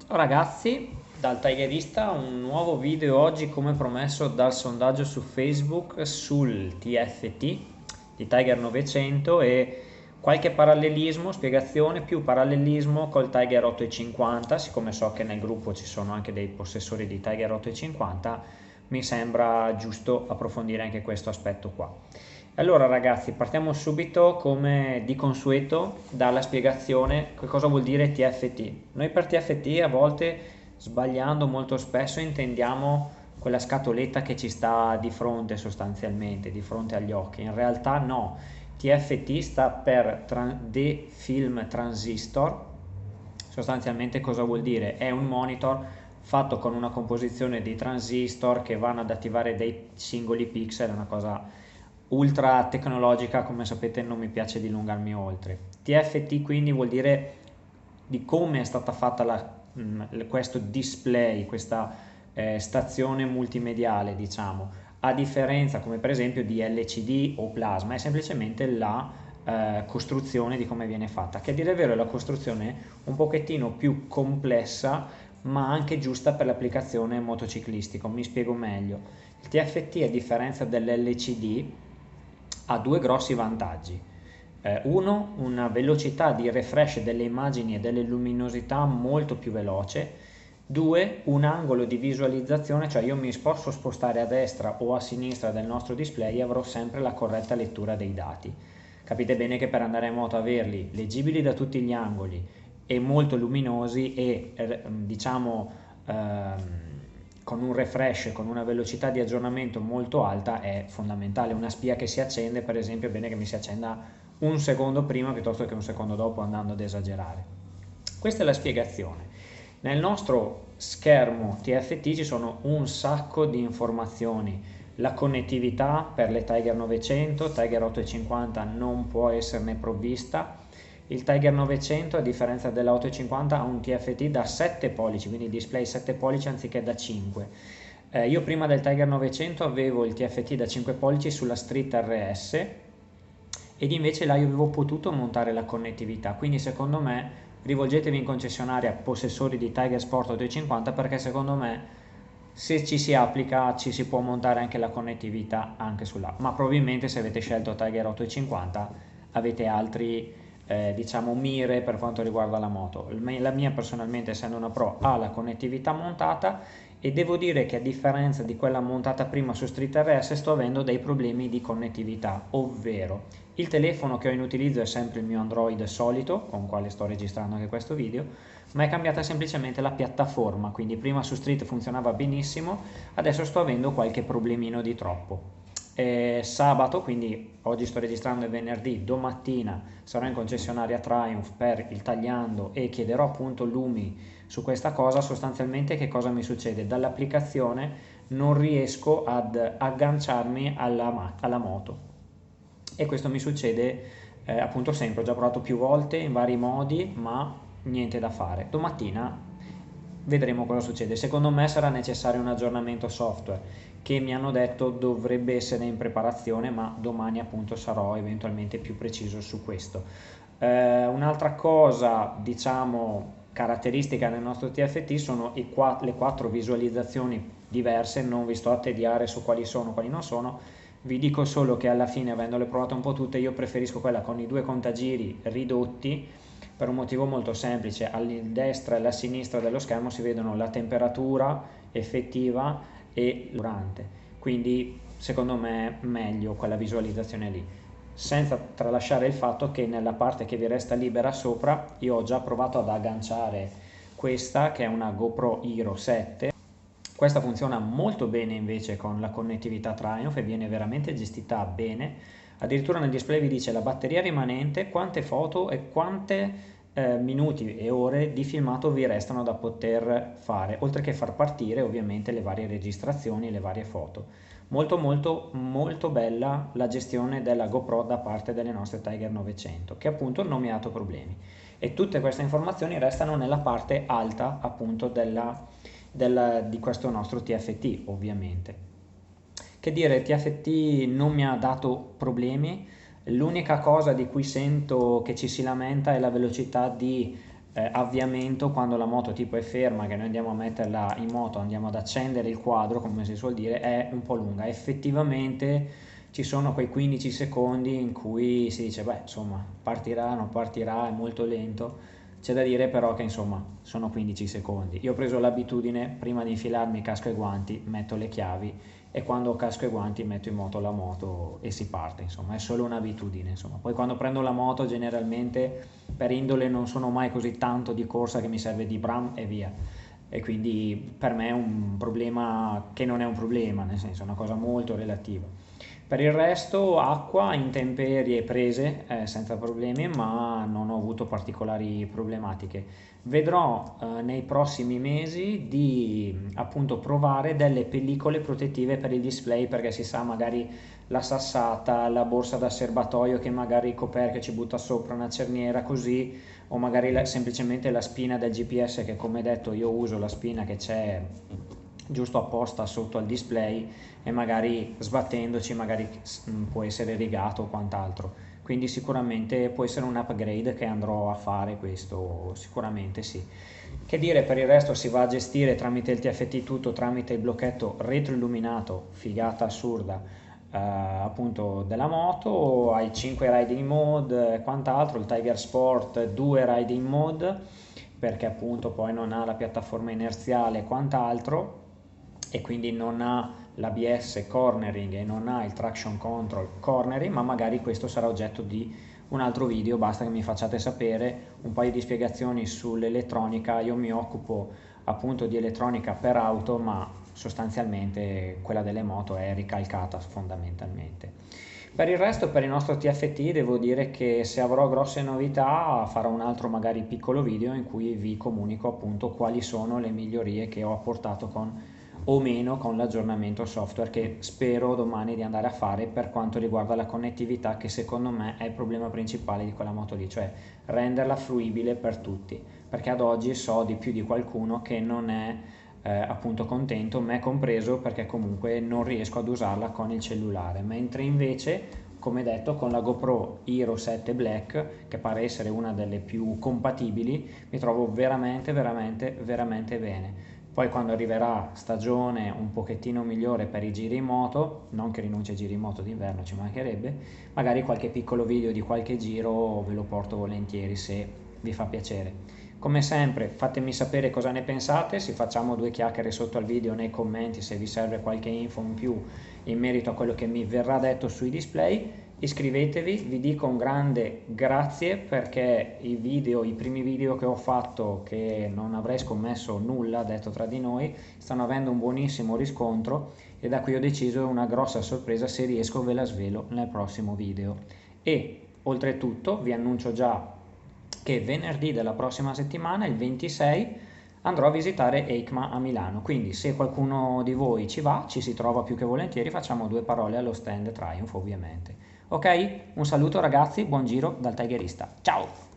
Ciao ragazzi, dal Tigerista un nuovo video oggi come promesso dal sondaggio su Facebook sul TFT di Tiger 900 e qualche parallelismo, spiegazione più parallelismo col Tiger 850, siccome so che nel gruppo ci sono anche dei possessori di Tiger 850, mi sembra giusto approfondire anche questo aspetto qua. Allora ragazzi, partiamo subito come di consueto dalla spiegazione che cosa vuol dire TFT. Noi per TFT a volte sbagliando molto spesso intendiamo quella scatoletta che ci sta di fronte sostanzialmente, di fronte agli occhi. In realtà no, TFT sta per The Film Transistor. Sostanzialmente cosa vuol dire? È un monitor fatto con una composizione di transistor che vanno ad attivare dei singoli pixel, è una cosa ultra tecnologica, come sapete non mi piace dilungarmi oltre. TFT quindi vuol dire di come è stata fatta questo display, questa stazione multimediale, diciamo, a differenza come per esempio di LCD o plasma, è semplicemente la costruzione di come viene fatta, che a dire il vero è la costruzione un pochettino più complessa ma anche giusta per l'applicazione motociclistica. Mi spiego meglio. Il TFT a differenza dell'LCD ha due grossi vantaggi. Uno, una velocità di refresh delle immagini e delle luminosità molto più veloce. Due, un angolo di visualizzazione, cioè io mi posso spostare a destra o a sinistra del nostro display e avrò sempre la corretta lettura dei dati. Capite bene che per andare in moto averli leggibili da tutti gli angoli e molto luminosi e diciamo con un refresh, con una velocità di aggiornamento molto alta è fondamentale. Una spia che si accende, per esempio, è bene che mi si accenda un secondo prima piuttosto che un secondo dopo, andando ad esagerare. Questa è la spiegazione. Nel nostro schermo TFT ci sono un sacco di informazioni. La connettività per le Tiger 900, Tiger 850 non può esserne provvista. Il Tiger 900 a differenza della 850 ha un TFT da 7 pollici, quindi display 7 pollici anziché da 5. Io prima del Tiger 900 avevo il TFT da 5 pollici sulla Street RS ed invece là io avevo potuto montare la connettività, quindi secondo me rivolgetevi in concessionaria possessori di Tiger Sport 850 perché secondo me se ci si applica ci si può montare anche la connettività anche sulla, ma probabilmente se avete scelto Tiger 850 avete altri diciamo mire per quanto riguarda la moto. La mia personalmente, essendo una Pro, ha la connettività montata e devo dire che a differenza di quella montata prima su Street RS sto avendo dei problemi di connettività, ovvero il telefono che ho in utilizzo è sempre il mio Android solito con il quale sto registrando anche questo video, ma è cambiata semplicemente la piattaforma, quindi prima su Street funzionava benissimo, adesso sto avendo qualche problemino di troppo. Sabato, quindi oggi sto registrando è venerdì, domattina sarò in concessionaria Triumph per il tagliando e chiederò appunto lumi su questa cosa. Sostanzialmente che cosa mi succede? Dall'applicazione non riesco ad agganciarmi alla moto e questo mi succede appunto sempre, ho già provato più volte in vari modi ma niente da fare. Domattina vedremo cosa succede. Secondo me sarà necessario un aggiornamento software che mi hanno detto dovrebbe essere in preparazione, ma domani appunto sarò eventualmente più preciso su questo. Un'altra cosa, diciamo, caratteristica del nostro TFT sono le quattro visualizzazioni diverse. Non vi sto a tediare su quali sono, quali non sono. Vi dico solo che alla fine, avendole provate un po' tutte, io preferisco quella con i due contagiri ridotti per un motivo molto semplice. Alla destra e alla sinistra dello schermo si vedono la temperatura effettiva e durante, quindi secondo me meglio quella visualizzazione lì, senza tralasciare il fatto che nella parte che vi resta libera sopra io ho già provato ad agganciare questa che è una GoPro Hero 7. Questa funziona molto bene invece con la connettività Triumph e viene veramente gestita bene. Addirittura nel display vi dice la batteria rimanente, quante foto e quante minuti e ore di filmato vi restano da poter fare, oltre che far partire ovviamente le varie registrazioni e le varie foto. Molto molto molto bella la gestione della GoPro da parte delle nostre Tiger 900, che appunto non mi ha dato problemi. E tutte queste informazioni restano nella parte alta appunto di questo nostro TFT ovviamente. Che dire, il TFT non mi ha dato problemi, l'unica cosa di cui sento che ci si lamenta è la velocità di avviamento quando la moto tipo è ferma, che noi andiamo a metterla in moto, andiamo ad accendere il quadro, come si suol dire, è un po' lunga. Effettivamente ci sono quei 15 secondi in cui si dice, beh, insomma, partirà, non partirà, è molto lento. C'è da dire però che insomma sono 15 secondi. Io ho preso l'abitudine, prima di infilarmi casco e guanti, metto le chiavi e quando ho casco e guanti metto in moto la moto e si parte, insomma, è solo un'abitudine, insomma. Poi quando prendo la moto generalmente per indole non sono mai così tanto di corsa che mi serve di bram e via. E quindi per me è un problema che non è un problema, nel senso è una cosa molto relativa. Per il resto acqua, intemperie prese senza problemi, ma non ho avuto particolari problematiche. Vedrò nei prossimi mesi di appunto provare delle pellicole protettive per il display, perché si sa magari la sassata, la borsa da serbatoio che magari il coperchio ci butta sopra una cerniera così, o magari semplicemente la spina del GPS, che come detto io uso la spina che c'è giusto apposta sotto al display e magari sbattendoci magari può essere rigato o quant'altro. Quindi sicuramente può essere un upgrade che andrò a fare, questo sicuramente sì. Che dire, per il resto si va a gestire tramite il TFT tutto, tramite il blocchetto retroilluminato, figata assurda, appunto della moto, hai 5 riding mode e quant'altro, il Tiger Sport 2 riding mode, perché appunto poi non ha la piattaforma inerziale e quant'altro, e quindi non ha l'ABS cornering e non ha il traction control cornering, ma magari questo sarà oggetto di un altro video, basta che mi facciate sapere un paio di spiegazioni sull'elettronica. Io mi occupo appunto di elettronica per auto, ma sostanzialmente quella delle moto è ricalcata fondamentalmente. Per il resto, per il nostro TFT, devo dire che se avrò grosse novità farò un altro magari piccolo video in cui vi comunico appunto quali sono le migliorie che ho apportato con o meno con l'aggiornamento software, che spero domani di andare a fare per quanto riguarda la connettività, che secondo me è il problema principale di quella moto lì, cioè renderla fruibile per tutti, perché ad oggi so di più di qualcuno che non è appunto contento, me compreso, perché comunque non riesco ad usarla con il cellulare, mentre invece come detto con la GoPro Hero 7 Black, che pare essere una delle più compatibili, mi trovo veramente bene. Poi quando arriverà stagione un pochettino migliore per i giri in moto, non che rinunci ai giri in moto d'inverno, ci mancherebbe, magari qualche piccolo video di qualche giro ve lo porto volentieri se vi fa piacere. Come sempre fatemi sapere cosa ne pensate, si facciamo due chiacchiere sotto al video nei commenti se vi serve qualche info in più in merito a quello che mi verrà detto sui display. Iscrivetevi, vi dico un grande grazie perché i primi video che ho fatto, che non avrei scommesso nulla, detto tra di noi, stanno avendo un buonissimo riscontro e da qui ho deciso una grossa sorpresa, se riesco ve la svelo nel prossimo video. E oltretutto vi annuncio già che venerdì della prossima settimana, il 26, andrò a visitare EICMA a Milano, quindi se qualcuno di voi ci va, ci si trova più che volentieri, facciamo due parole allo stand Triumph ovviamente. Ok? Un saluto ragazzi, buon giro dal Tigerista. Ciao!